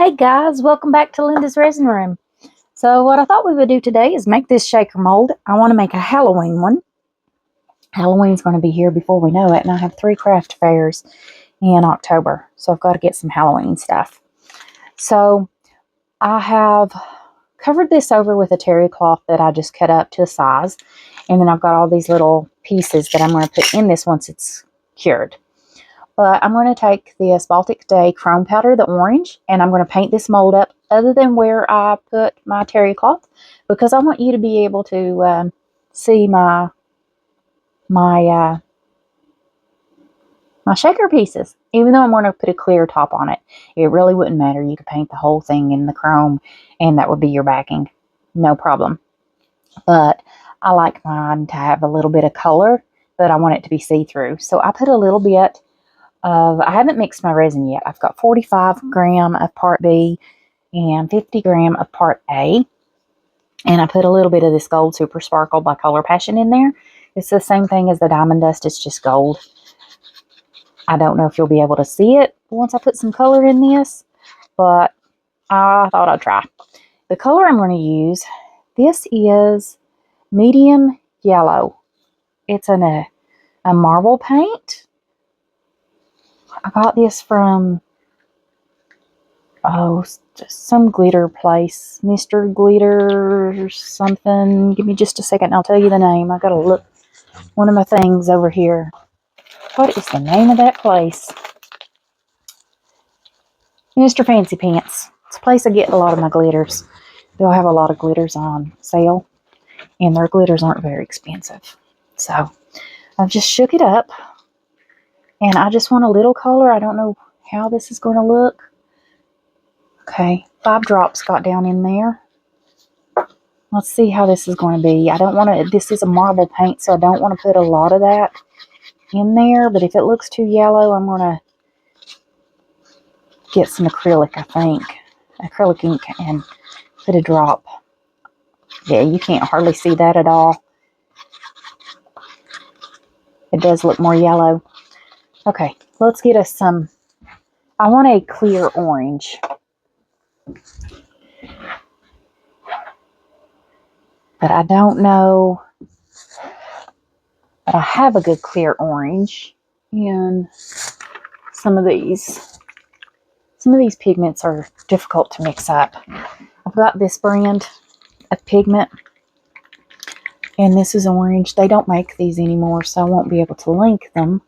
Hey guys, welcome back to Lindasresinroom. So what I thought we would do today is make this shaker mold. I want to make a Halloween one. Halloween's going to be here before we know it, and I have 3 craft fairs in October, so I've got to get some Halloween stuff. So I have covered this over with a terry cloth that I just cut up to size, and then I've got all these little pieces that I'm going to put in this once it's cured. But I'm going to take this Baltic Day chrome powder, the orange, and I'm going to paint this mold up other than where I put my terry cloth, because I want you to be able to see my shaker pieces. Even though I'm going to put a clear top on it, it really wouldn't matter. You could paint the whole thing in the chrome, and that would be your backing. No problem. But I like mine to have a little bit of color, but I want it to be see-through. So I put a little bit I haven't mixed my resin yet. I've got 45 gram of part B and 50 gram of part A. And I put a little bit of this Gold Super Sparkle by Color Passion in there. It's the same thing as the Diamond Dust. It's just gold. I don't know if you'll be able to see it once I put some color in this, but I thought I'd try. The color I'm going to use, this is medium yellow. It's in a marble paint. I got this from, just some glitter place. Mr. Glitter something. Give me just a second and I'll tell you the name. I gotta look one of my things over here. What is the name of that place? Mr. Fancy Pants. It's a place I get a lot of my glitters. They'll have a lot of glitters on sale, and their glitters aren't very expensive. So I've just shook it up, and I just want a little color. I don't know how this is going to look. Okay, 5 drops got down in there. Let's see how this is going to be. I don't want to, this is a marble paint, so I don't want to put a lot of that in there. But if it looks too yellow, I'm going to get some acrylic, I think. Acrylic ink, and put a drop. Yeah, you can't hardly see that at all. It does look more yellow. Okay, let's get us some, I want a clear orange. But I don't know that I have a good clear orange in some of these. Some of these pigments are difficult to mix up. I've got this brand of pigment, and this is orange. They don't make these anymore, so I won't be able to link them.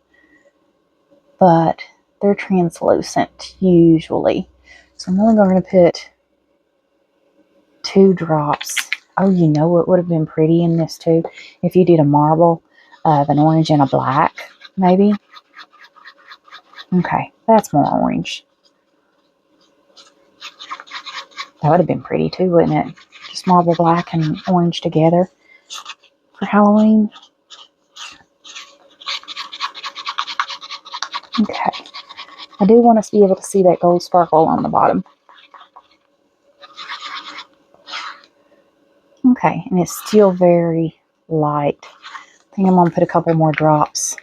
But they're translucent, usually. So I'm only going to put 2 drops. Oh, you know what would have been pretty in this too? If you did a marble of an orange and a black, maybe. Okay, that's more orange. That would have been pretty too, wouldn't it? Just marble black and orange together for Halloween. Okay. I do want us to be able to see that gold sparkle on the bottom. Okay, and it's still very light. I think I'm going to put a couple more drops.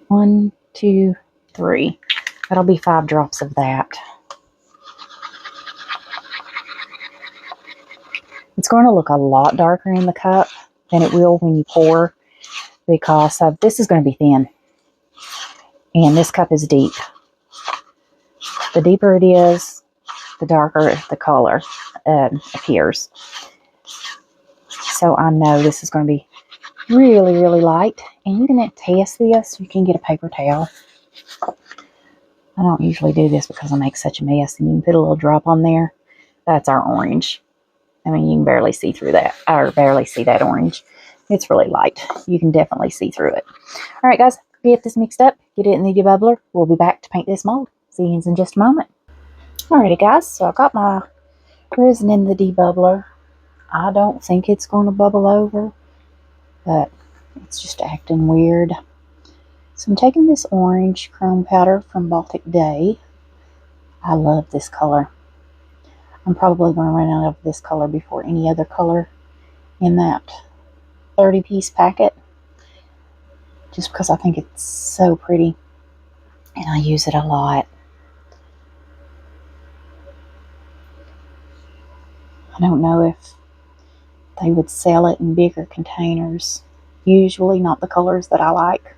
1, 2, 3. That'll be 5 drops of that. It's going to look a lot darker in the cup than it will when you pour, because this is going to be thin. And this cup is deep. The deeper it is, the darker the color appears. So I know this is going to be really, really light. And you can test this. You can get a paper towel. I don't usually do this because I make such a mess. And you can put a little drop on there. That's our orange. I mean, you can barely see through that. Or barely see that orange. It's really light. You can definitely see through it. All right, guys. Get this mixed up. Get it in the debubbler. We'll be back to paint this mold. See you in just a moment. Alrighty, guys. So I got my resin in the debubbler. I don't think it's going to bubble over, but it's just acting weird. So I'm taking this orange chrome powder from Baltic Day. I love this color. I'm probably going to run out of this color before any other color in that 30-piece packet, just because I think it's so pretty and I use it a lot. I don't know if they would sell it in bigger containers. Usually not the colors that I like.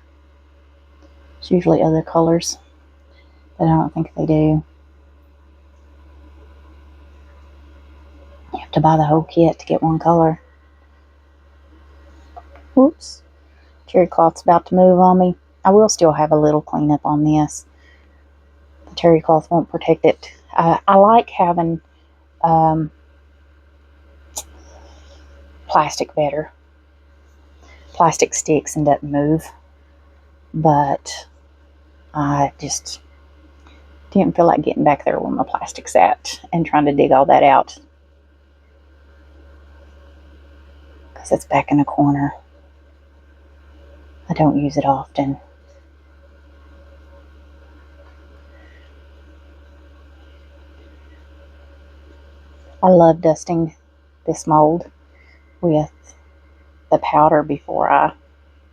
It's usually other colors that I don't think they do. You have to buy the whole kit to get one color. Whoops. Terry cloth's about to move on me. I will still have a little cleanup on this. The terry cloth won't protect it. I like having plastic better. Plastic sticks and doesn't move. But I just didn't feel like getting back there where my plastic's at and trying to dig all that out. Because it's back in the corner. I don't use it often. I love dusting this mold with the powder before I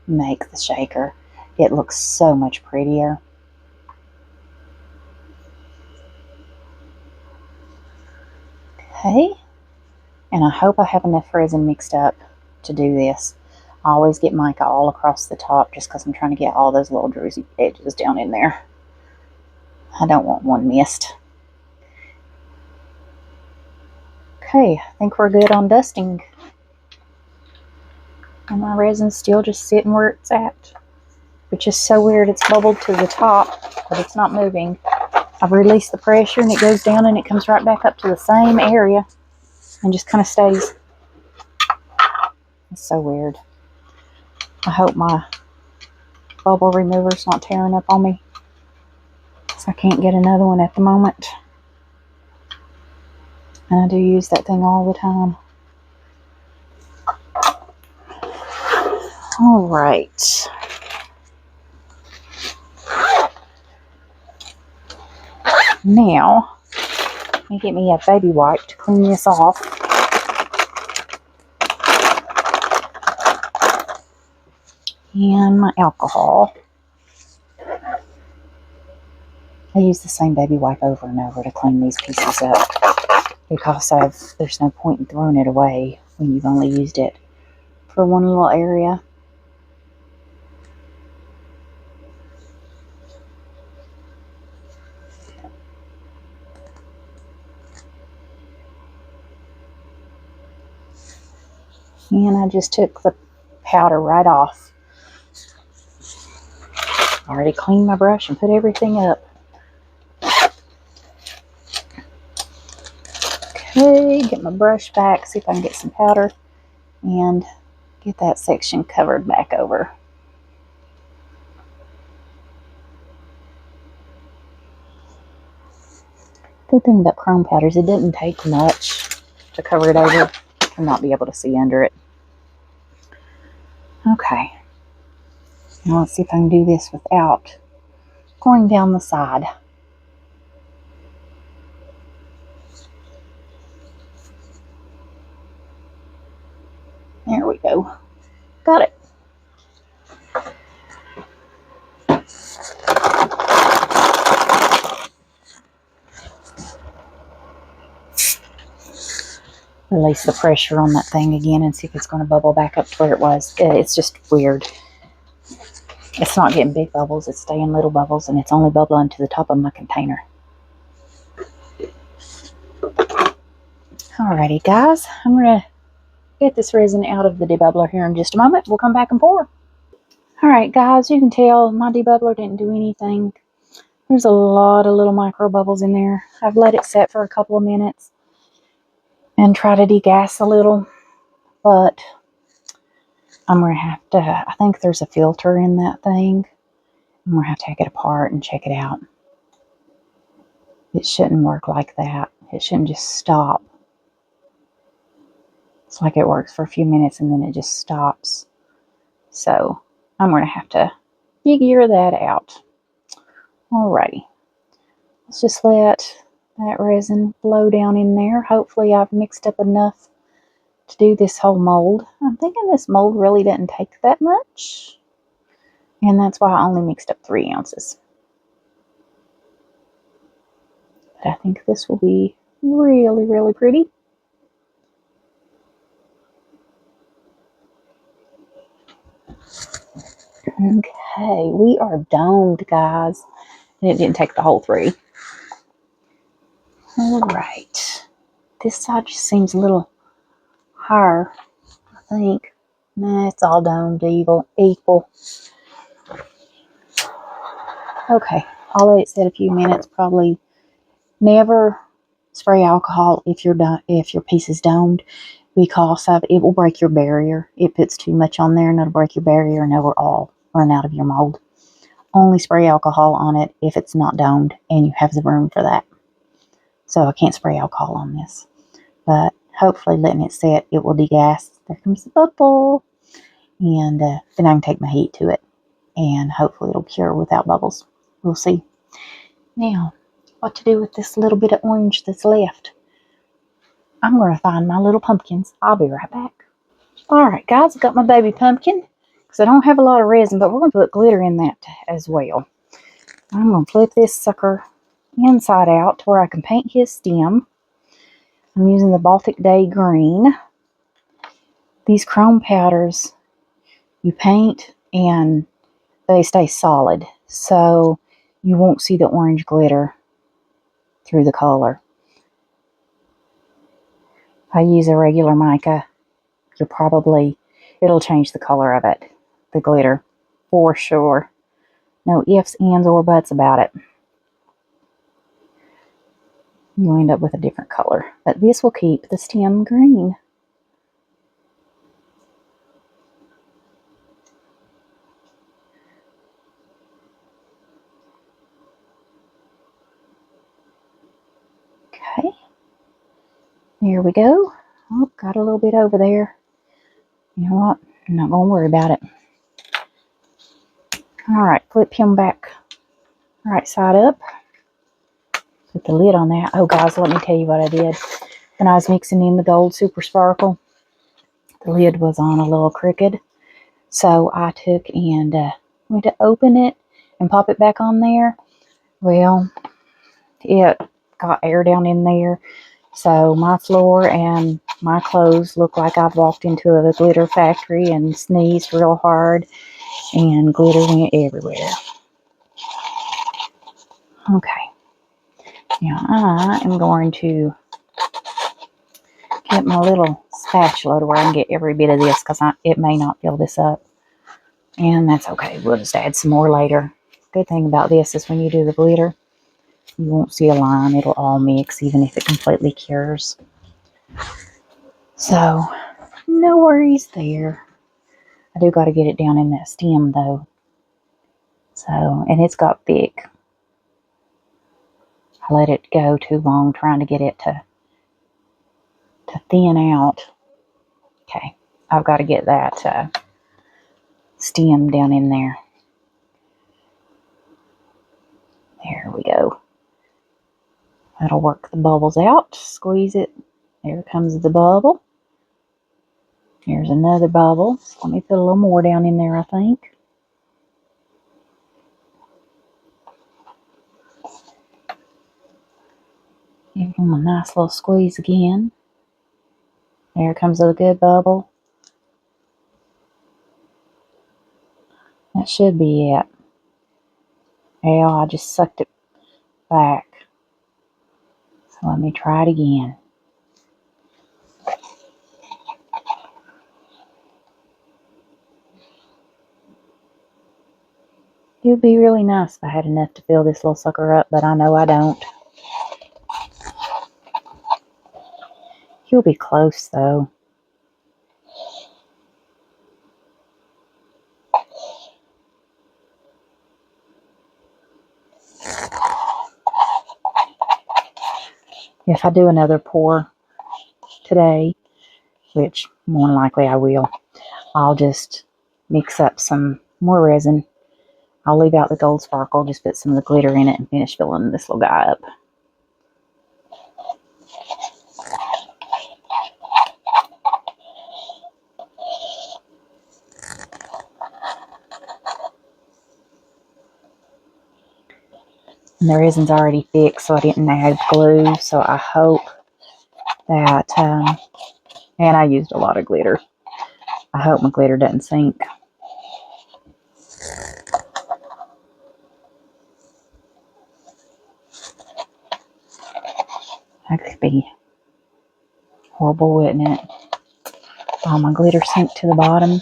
make the shaker. It looks so much prettier. Okay, and I hope I have enough resin mixed up to do this. I always get mica all across the top just because I'm trying to get all those little druzy edges down in there. I don't want one missed. Okay, I think we're good on dusting. And my resin's still just sitting where it's at, which is so weird. It's bubbled to the top, but it's not moving. I've released the pressure and it goes down and it comes right back up to the same area and just kind of stays. It's so weird. I hope my bubble remover's not tearing up on me, so I can't get another one at the moment. And I do use that thing all the time. All right. Now, let me get me a baby wipe to clean this off. And my alcohol. I use the same baby wipe over and over to clean these pieces up because there's no point in throwing it away when you've only used it for one little area. And I just took the powder right off. Already cleaned my brush and put everything up. Okay, get my brush back, see if I can get some powder and get that section covered back over. Good thing about chrome powders, it didn't take much to cover it over and not be able to see under it. Okay, now let's see if I can do this without going down the side. There we go. Got it. Release the pressure on that thing again and see if it's going to bubble back up to where it was. It's just weird. It's not getting big bubbles, it's staying little bubbles, and it's only bubbling to the top of my container. Alrighty guys, I'm going to get this resin out of the debubbler here in just a moment. We'll come back and pour. Alright guys, you can tell my debubbler didn't do anything. There's a lot of little micro bubbles in there. I've let it set for a couple of minutes and try to degas a little, but I'm going to have to, I think there's a filter in that thing. I'm going to have to take it apart and check it out. It shouldn't work like that. It shouldn't just stop. It's like it works for a few minutes and then it just stops. So I'm going to have to figure that out. Alrighty. Let's just let that resin flow down in there. Hopefully I've mixed up enough to do this whole mold. I'm thinking this mold really didn't take that much. And that's why I only mixed up 3 ounces. But I think this will be really, really pretty. Okay, we are domed, guys. And it didn't take the whole 3. All right. This side just seems a little higher, I think. Nah, it's all domed equal. Okay, I'll let it sit a few minutes. Probably never spray alcohol if your piece is domed, because it will break your barrier. It puts too much on there and it'll break your barrier and it will all run out of your mold. Only spray alcohol on it if it's not domed and you have the room for that. So I can't spray alcohol on this, but hopefully letting it set, it will degas. There comes the bubble, and then I can take my heat to it, and hopefully it'll cure without bubbles. We'll see. Now, what to do with this little bit of orange that's left? I'm going to find my little pumpkins. I'll be right back. Alright guys, I got my baby pumpkin, because I don't have a lot of resin, but we're going to put glitter in that as well. I'm going to flip this sucker inside out to where I can paint his stem. I'm using the Baltic Day green. These chrome powders, you paint and they stay solid, so you won't see the orange glitter through the color. If I use a regular mica, it'll change the color of it, the glitter, for sure. No ifs, ands, or buts about it. You'll end up with a different color, but this will keep the stem green. Okay, there we go. Oh, got a little bit over there. You know what? I'm not going to worry about it. Alright, flip him back right side up. Put the lid on that. Oh, guys, let me tell you what I did. When I was mixing in the gold super sparkle, the lid was on a little crooked. So I took and went to open it and pop it back on there. Well, it got air down in there. So my floor and my clothes look like I've walked into a glitter factory and sneezed real hard, and glitter went everywhere. Okay. Now I am going to get my little spatula to where I can get every bit of this, because it may not fill this up. And that's okay. We'll just add some more later. Good thing about this is when you do the glitter, you won't see a line. It'll all mix even if it completely cures. So, no worries there. I do got to get it down in that stem though. So, and it's got thick. I let it go too long trying to get it to thin out. Okay, I've got to get that stem down in there. There we go. That'll work the bubbles out. Squeeze it. There comes the bubble. Here's another bubble. Let me put a little more down in there, I think. Give them a nice little squeeze again. There comes a good bubble. That should be it. Yeah, I just sucked it back. So let me try it again. It would be really nice if I had enough to fill this little sucker up, but I know I don't. He'll be close though. If I do another pour today, which more than likely I will, I'll just mix up some more resin. I'll leave out the gold sparkle, just put some of the glitter in it and finish filling this little guy up. And the resin's already thick, so I didn't add glue, so I hope that, and I used a lot of glitter. I hope my glitter doesn't sink. That could be horrible, wouldn't it? All my glitter sink to the bottom.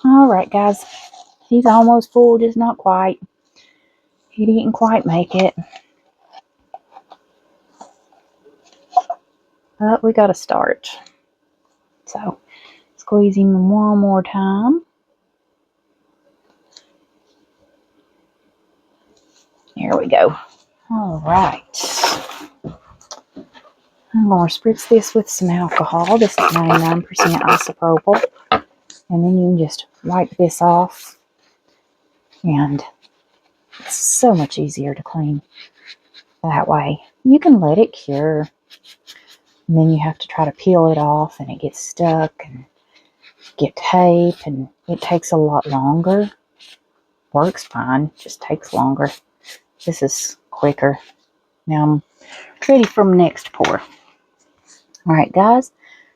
Alright, guys. He's almost full, just not quite. He didn't quite make it. But we got to start. So, squeeze him one more time. There we go. Alright. I'm going to spritz this with some alcohol. This is 99% isopropyl. And then you can just wipe this off. And it's so much easier to clean that way. You can let it cure. And then you have to try to peel it off and it gets stuck and get tape. And it takes a lot longer. Works fine. Just takes longer. This is quicker. Now I'm ready for my next pour. Alright guys.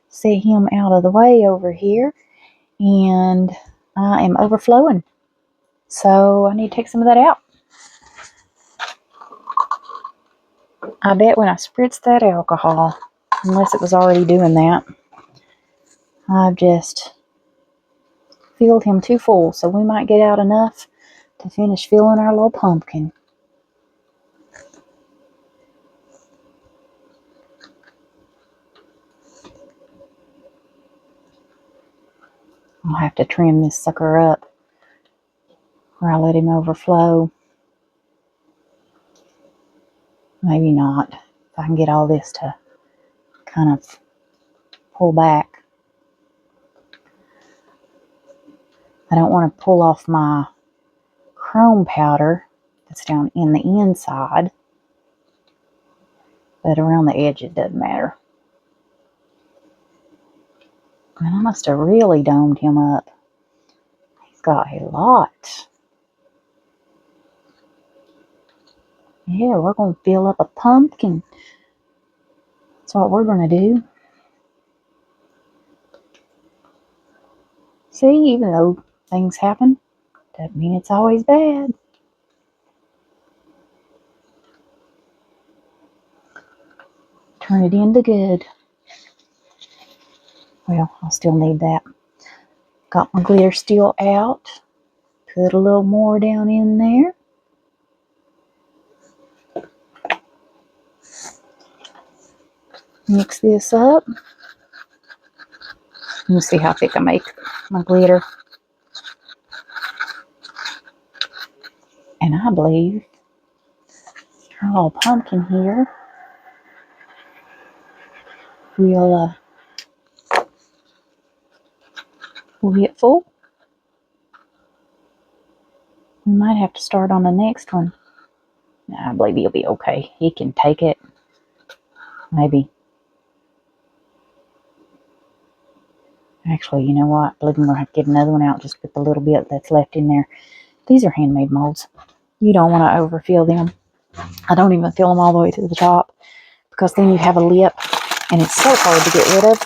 Set him out of the way over here. And I am overflowing. So I need to take some of that out. I bet when I spritzed that alcohol, unless it was already doing that, I've just filled him too full. So we might get out enough to finish filling our little pumpkin. I'll have to trim this sucker up or I'll let him overflow. Maybe not. If I can get all this to kind of pull back. I don't want to pull off my chrome powder that's down in the inside. But around the edge it doesn't matter. And I must have really domed him up. He's got a lot. Yeah, we're going to fill up a pumpkin. That's what we're going to do. See, even though things happen, doesn't mean it's always bad. Turn it into good. Well, I'll still need that. Got my glitter still out. Put a little more down in there. Mix this up. Let's see how thick I make my glitter. And I believe our little pumpkin here will get full. We might have to start on the next one. I believe he'll be okay. He can take it. Maybe. Actually, you know what? I believe I'm going to have to get another one out just with the little bit that's left in there. These are handmade molds. You don't want to overfill them. I don't even fill them all the way to the top because then you have a lip and it's so hard to get rid of.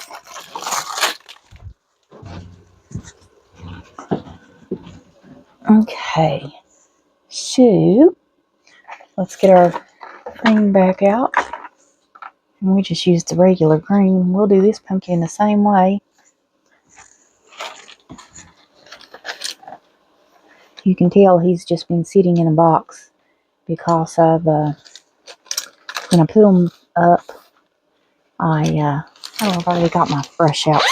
Okay. So, let's get our green back out. And we just used the regular green. We'll do this pumpkin the same way. You can tell he's just been sitting in a box because I've, when I put them up, I've already got my brush out.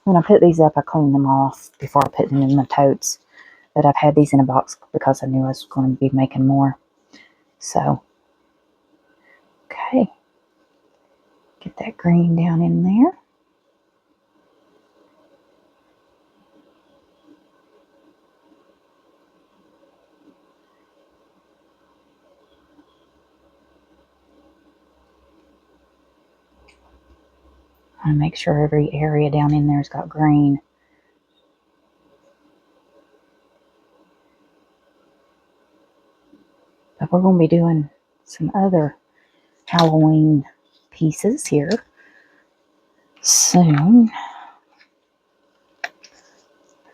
When I put these up, I clean them off before I put them in my totes. But I've had these in a box because I knew I was going to be making more. So, okay. Get that green down in there. I make sure every area down in there's got green. But we're going to be doing some other Halloween pieces here soon.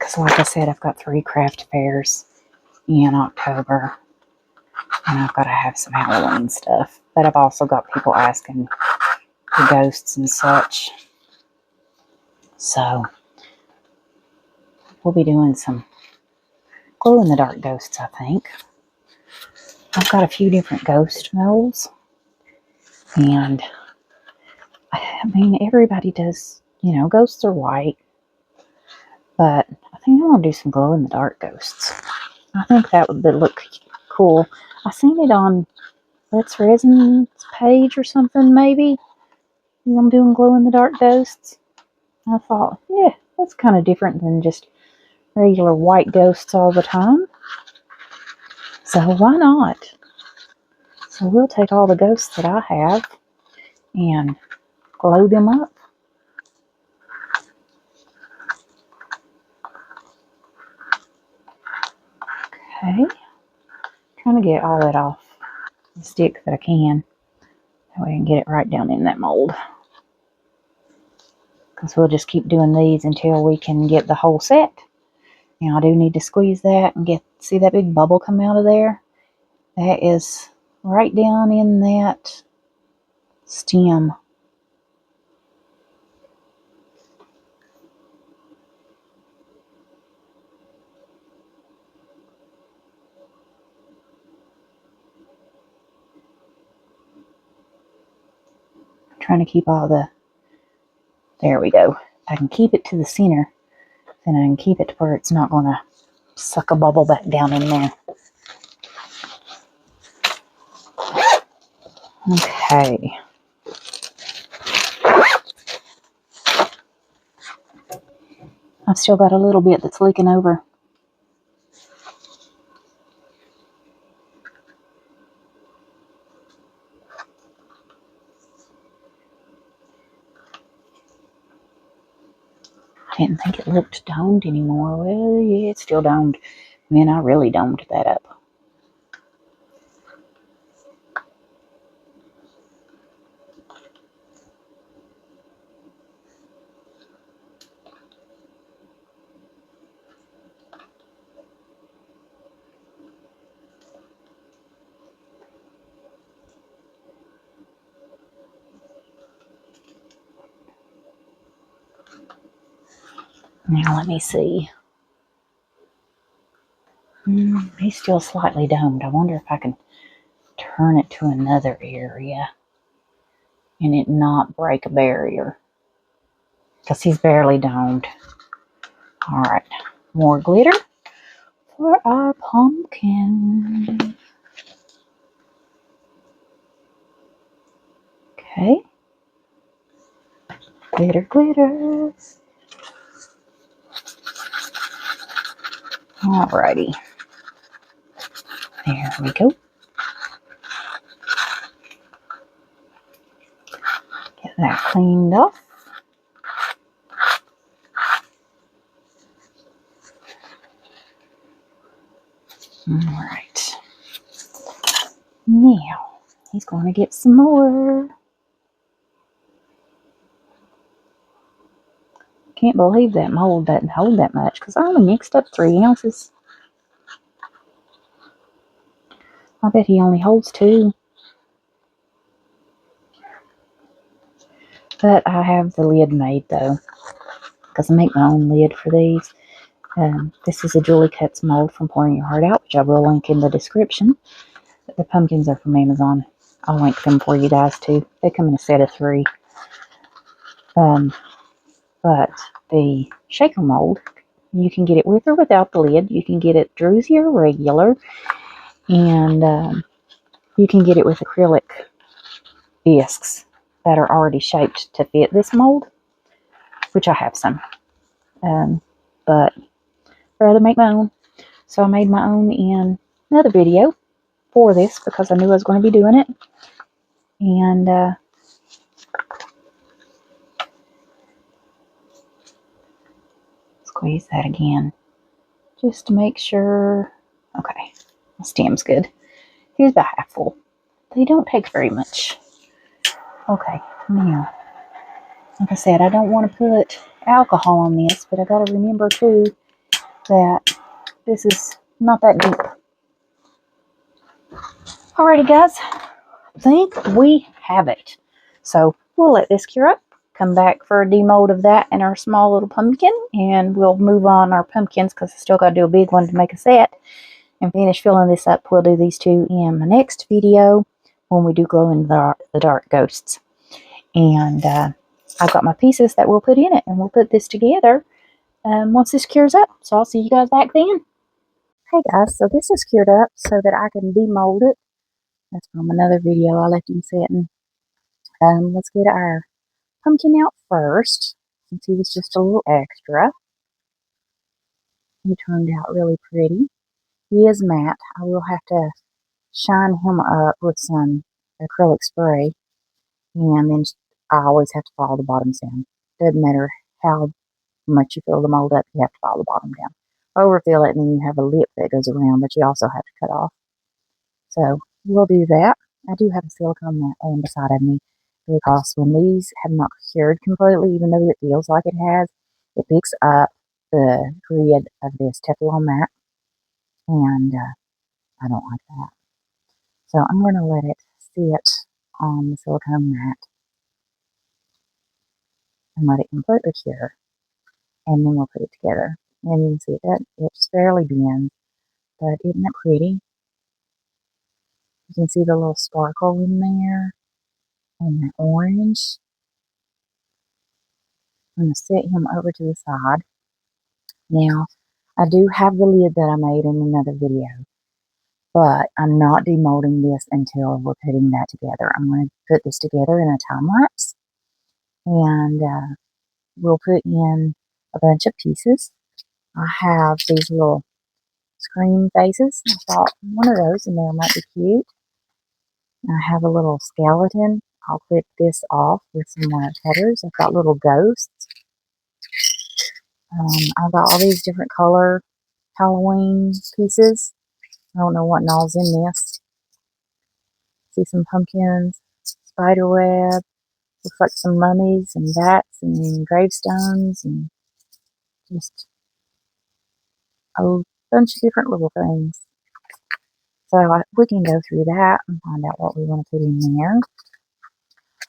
Because like I said, I've got 3 craft fairs in October. And I've got to have some Halloween stuff. But I've also got people asking for ghosts and such. So, we'll be doing some glow-in-the-dark ghosts, I think. I've got a few different ghost molds. And, I mean, everybody does, you know, ghosts are white. But I think I want to do some glow-in-the-dark ghosts. I think that would look cool. I seen it on Lindasresinroom's page or something, maybe. I'm doing glow-in-the-dark ghosts. I thought, yeah, that's kind of different than just regular white ghosts all the time. So why not? So we'll take all the ghosts that I have and glow them up. Okay. Trying to get all that off the stick that I can. That way I can get it right down in that mold. Because we'll just keep doing these until we can get the whole set. Now I do need to squeeze that and see that big bubble come out of there? That is right down in that stem. I'm trying to keep all the, there we go. If I can keep it to the center, then I can keep it to where it's not going to suck a bubble back down in there. Okay. I've still got a little bit that's leaking over. I didn't think it looked domed anymore. Well, yeah, it's still domed. Man, I really domed that up. Now let me see. He's still slightly domed. I wonder if I can turn it to another area and it not break a barrier. Because he's barely domed. Alright, more glitter for our pumpkin. Okay. Glitter, glitter. Alrighty. There we go. Get that cleaned off. Alright. Now, he's going to get some more. Can't believe that mold doesn't hold that much because I only mixed up 3 ounces. I bet he only holds 2. But I have the lid made though, because I make my own lid for these. This is a Julie Cuts mold from Pouring Your Heart Out, which I will link in the description. But the pumpkins are from Amazon. I'll link them for you guys too. They come in a set of 3. But the shaker mold, you can get it with or without the lid. You can get it druzy or regular. And you can get it with acrylic discs that are already shaped to fit this mold, which I have some. But I'd rather make my own. So I made my own in another video for this because I knew I was going to be doing it. And squeeze that again just to make sure. Okay, my stem's good. Here's about half full. They don't take very much. Okay, now, like I said, I don't want to put alcohol on this, but I got to remember too that this is not that deep. Alrighty guys, I think we have it. So we'll let this cure up, come back for a demold of that and our small little pumpkin, and we'll move on our pumpkins because I still got to do a big one to make a set and finish filling this up. We'll do these two in my next video when we do glow in the dark ghosts. And I've got my pieces that we'll put in it, and we'll put this together once this cures up. So I'll see you guys back then. Hey guys, so this is cured up so that I can demold it. That's from another video I left him sitting. Let's get our pumpkin out first, since he was just a little extra. He turned out really pretty. He is matte. I will have to shine him up with some acrylic spray, and then I always have to follow the bottoms down. Doesn't matter how much you fill the mold up, you have to follow the bottom down. Overfill it, and then you have a lip that goes around, but you also have to cut off. So we'll do that. I do have a silicone mat laying beside of me, because when these have not cured completely, even though it feels like it has, it picks up the grid of this Teflon mat, and I don't like that. So I'm going to let it sit on the silicone mat and let it completely cure, and then we'll put it together. And you can see it just barely bends, but isn't it pretty? You can see the little sparkle in there and the orange. I'm going to set him over to the side. Now, I do have the lid that I made in another video, but I'm not demolding this until we're putting that together. I'm going to put this together in a time lapse, and we'll put in a bunch of pieces. I have these little screen faces. I thought one of those in there might be cute. I have a little skeleton. I'll clip this off with some wire cutters. I've got little ghosts. I've got all these different color Halloween pieces. I don't know what all's in this. See some pumpkins, spider web, looks like some mummies and bats and gravestones, and just a bunch of different little things. So we can go through that and find out what we want to put in there.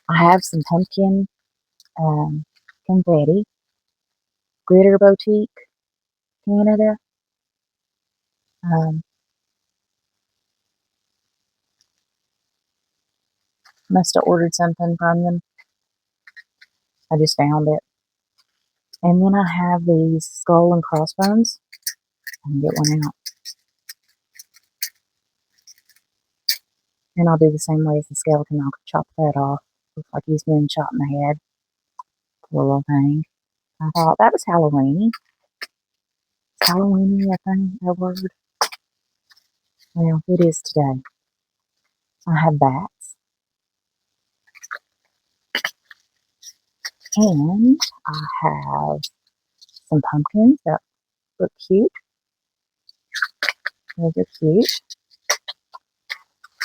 I have some pumpkin confetti, Glitter Boutique, Canada. Must have ordered something from them. I just found it. And then I have these skull and crossbones. I can get one out. And I'll do the same way as the skeleton. I'll chop that off. Looks like he's been shot in the head. Poor little thing. I thought that was Halloween. It's Halloween, I think, that word. Well, it is today. I have bats. And I have some pumpkins that look cute. Those are cute.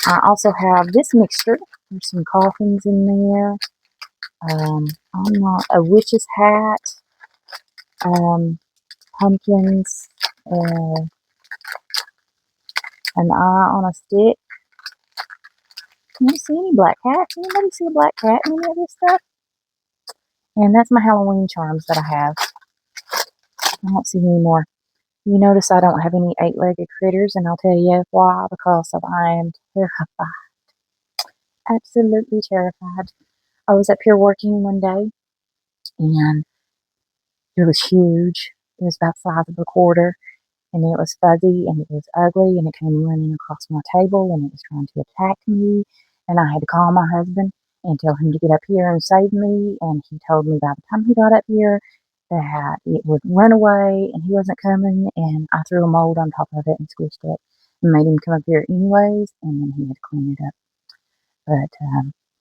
I also have this mixture. There's some coffins in there. I'm not a witch's hat. Pumpkins. An eye on a stick. I don't see any black cats. Anybody see a black cat in any of this stuff? And that's my Halloween charms that I have. I don't see any more. You notice I don't have any 8-legged critters, and I'll tell you why. Because I am terrified. Absolutely terrified. I was up here working one day, and it was huge. It was about the size of a quarter, and it was fuzzy, and it was ugly, and it came running across my table, and it was trying to attack me, and I had to call my husband and tell him to get up here and save me, and he told me by the time he got up here that it would run away, and he wasn't coming, and I threw a mold on top of it and squished it, and made him come up here anyways, and then he had to clean it up. But,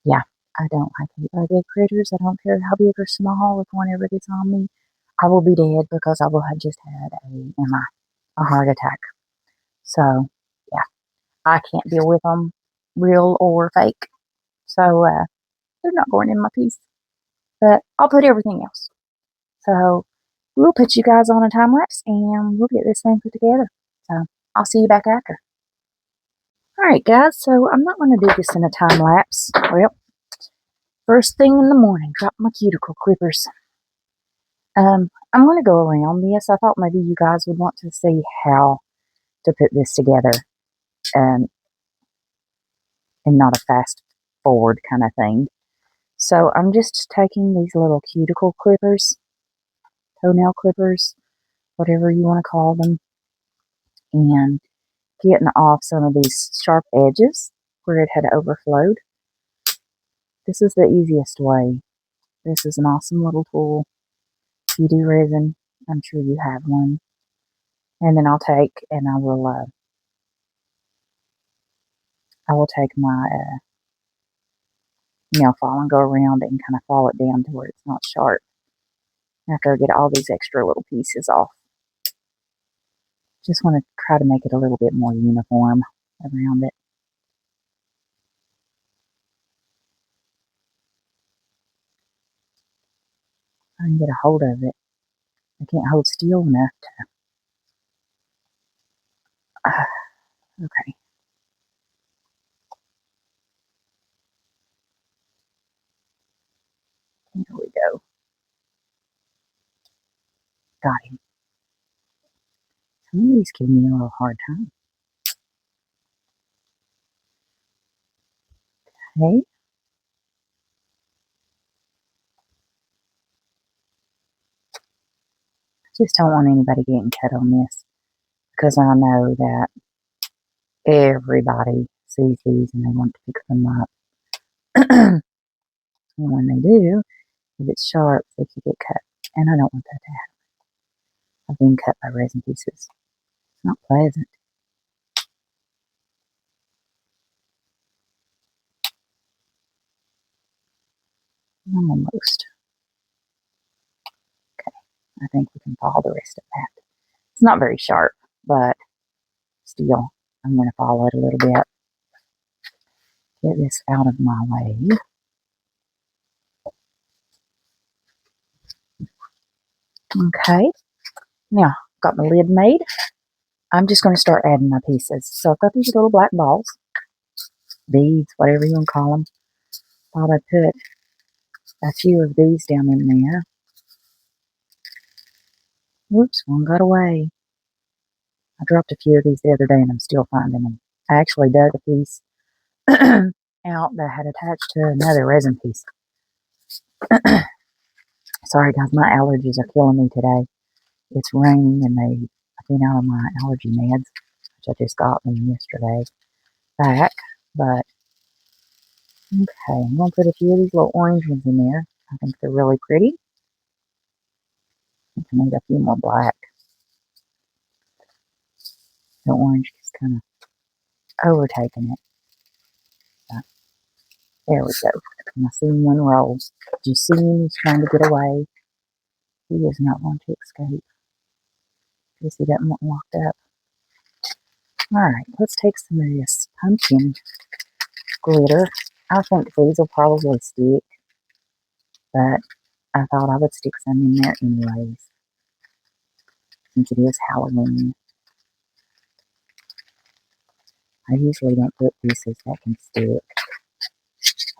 yeah, I don't like big critters. I don't care how big or small. If one ever gets on me, I will be dead, because I will have just had a heart attack. So, yeah, I can't deal with them, real or fake. So, they're not going in my piece. But I'll put everything else. So, we'll put you guys on a time lapse and we'll get this thing put together. So I'll see you back after. Alright guys, so I'm not going to do this in a time lapse. Well, first thing in the morning, drop my cuticle clippers. I'm going to go around this. I thought maybe you guys would want to see how to put this together. And not a fast forward kind of thing. So I'm just taking these little cuticle clippers, toenail clippers, whatever you want to call them, and getting off some of these sharp edges where it had overflowed. This is the easiest way. This is an awesome little tool. If you do resin, I'm sure you have one. And then I'll take and I will take my nail file and go around and kind of file it down to where it's not sharp. After I get all these extra little pieces off. Just want to try to make it a little bit more uniform around it. I can get a hold of it. I can't hold still enough to... okay. Here we go. Got him. Some of these give me a little hard time. Okay. I just don't want anybody getting cut on this, because I know that everybody sees these and they want to pick them up. And when they do, if it's sharp, they could get cut. And I don't want that to happen. I've been cut by resin pieces. It's not pleasant. Almost. Okay. I think we can follow the rest of that. It's not very sharp, but still, I'm going to follow it a little bit. Get this out of my way. Okay. Now, got my lid made. I'm just going to start adding my pieces. So I've got these little black balls, beads, whatever you want to call them. Thought I'd put a few of these down in there. Whoops, one got away. I dropped a few of these the other day and I'm still finding them. I actually dug a piece out that had attached to another resin piece. Sorry guys, my allergies are killing me today. It's raining and I've been out of my allergy meds, which I just got them yesterday back. But okay, I'm going to put a few of these little orange ones in there. I think they're really pretty. I need a few more black. The orange is kind of overtaking it. But there we go. And I see one roll. Do you see him? He's trying to get away. He is not going to escape. Because he doesn't want locked up. Alright, let's take some of this pumpkin glitter. I think these will probably stick. But I thought I would stick some in there anyways. Since it is Halloween. I usually don't put pieces that can stick.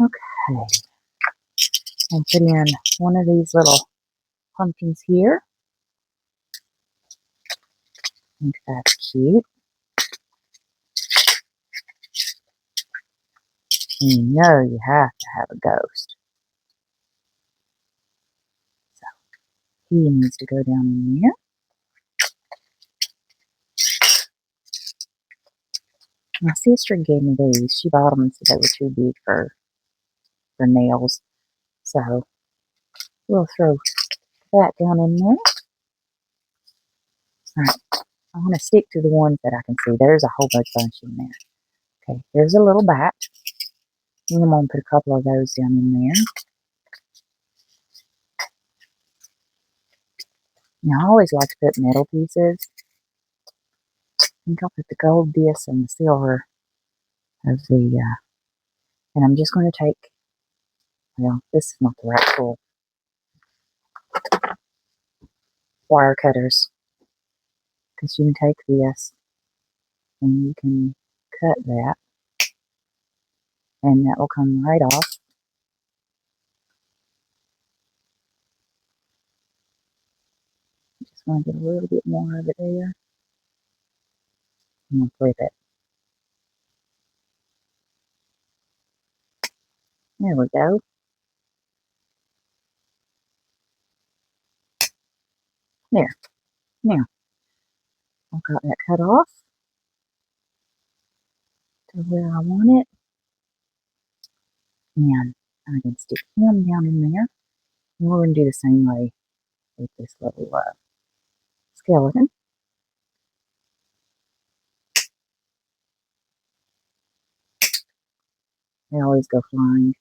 Okay. I'll put in one of these little pumpkins here. I think that's cute. And you know you have to have a ghost. So he needs to go down in there. My sister gave me these. She bought them and said they were too big for nails. So we'll throw that down in there. Alright. I want to stick to the ones that I can see. There's a whole bunch in there. Okay, here's a little bat. And I'm going to put a couple of those down in there. Now, I always like to put metal pieces. I think I'll put the gold disc and the silver of the, and I'm just going to take, well, this is not the right tool. wire cutters, because you can take this and you can cut that, and that will come right off. Just want to get a little bit more of it there. I'm going to flip it. There we go. There. Now, I've got that cut off to where I want it. And I can stick him down in there. And we're going to do the same way with this little skeleton. They always go flying.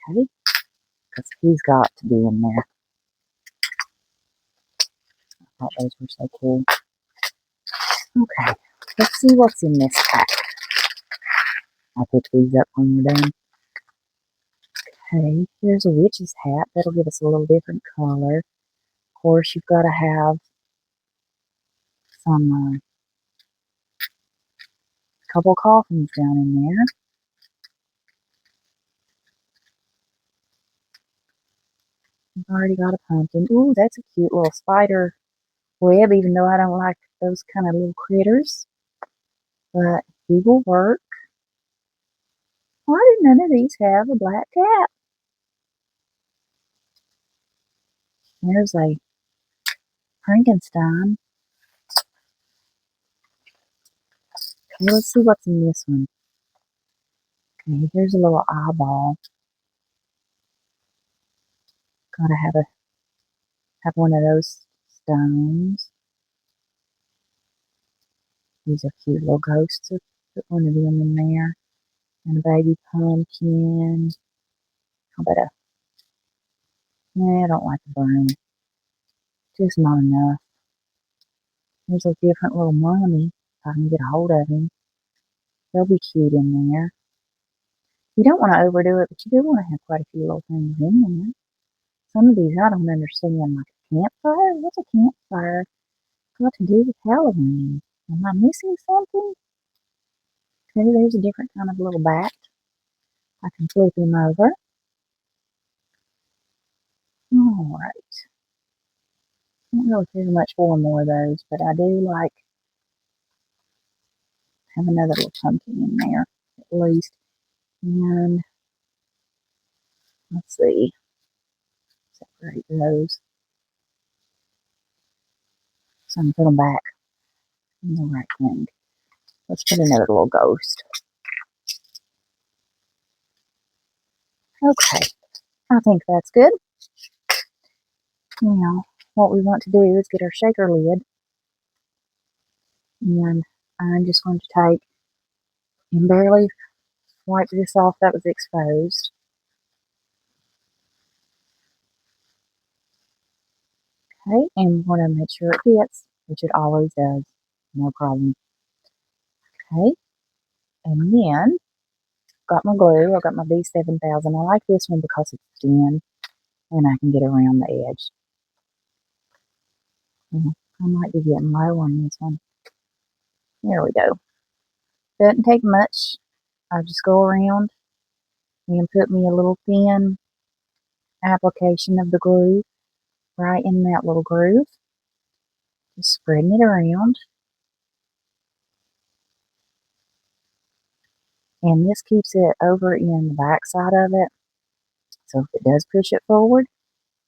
Okay, because he's got to be in there. I thought those were so cool. Okay, let's see what's in this pack. I'll put these up when we're done. Okay, here's a witch's hat. That'll give us a little different color. Of course, you've got to have some couple coffins down in there. I've already got a pumpkin. Ooh, that's a cute little spider web, even though I don't like those kind of little critters. But he will work. Why do none of these have a black cat? There's a Frankenstein. Okay, let's see what's in this one. Okay, here's a little eyeball. Gotta have one of those stones. These are cute little ghosts. Put one of them in there. And a baby pumpkin. How about a... Nah, I don't like the broom. Just not enough. There's a different little mummy. If I can get a hold of him. They'll be cute in there. You don't want to overdo it, but you do want to have quite a few little things in there. Some of these I don't understand. Like a campfire? What's a campfire got to do with Halloween? Am I missing something? Okay, there's a different kind of little bat. I can flip him over. Alright. I don't really care much for more of those, but I do like have another little pumpkin in there, at least. And let's see. Separate those. So I'm going to put them back in the right thing. Let's put another little ghost. Okay, I think that's good. Now, what we want to do is get our shaker lid. And I'm just going to take and barely wipe this off that was exposed. Okay, and we're going to make sure it fits, which it always does. No problem. Okay, and then got my glue. I've got my B7000. I like this one because it's thin and I can get around the edge. I might be getting low on this one. There we go. Doesn't take much. I just go around and put me a little thin application of the glue right in that little groove. Just spreading it around. And this keeps it over in the back side of it. So if it does push it forward,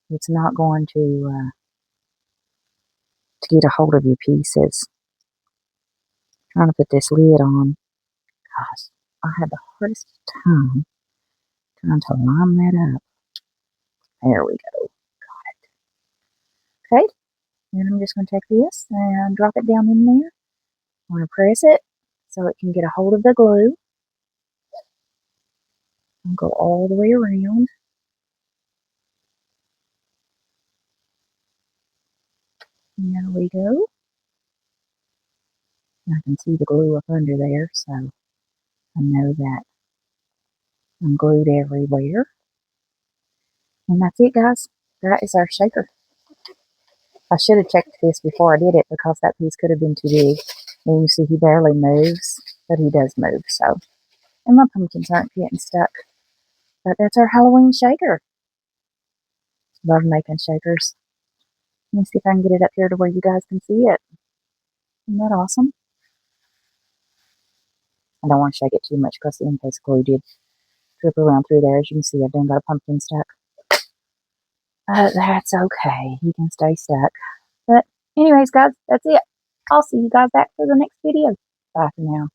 it's not going to get a hold of your pieces. Trying to put this lid on. Gosh, I had the hardest time trying to line that up. There we go. Got it. Okay. Then I'm just going to take this and drop it down in there. I'm going to press it so it can get a hold of the glue. And go all the way around. There we go. And I can see the glue up under there, so I know that I'm glued everywhere. And that's it, guys. that is our shaker. I should have checked this before I did it because that piece could have been too big. And you see he barely moves, but he does move. So, and my pumpkins aren't getting stuck. But that's our Halloween shaker. Love making shakers. Let me see if I can get it up here to where you guys can see it. Isn't that awesome? I don't want to shake it too much because the end case glue did drip around through there. As you can see, I've done got a pumpkin stuck. That's okay. He can stay stuck. But anyways, guys, that's it. I'll see you guys back for the next video. Bye for now.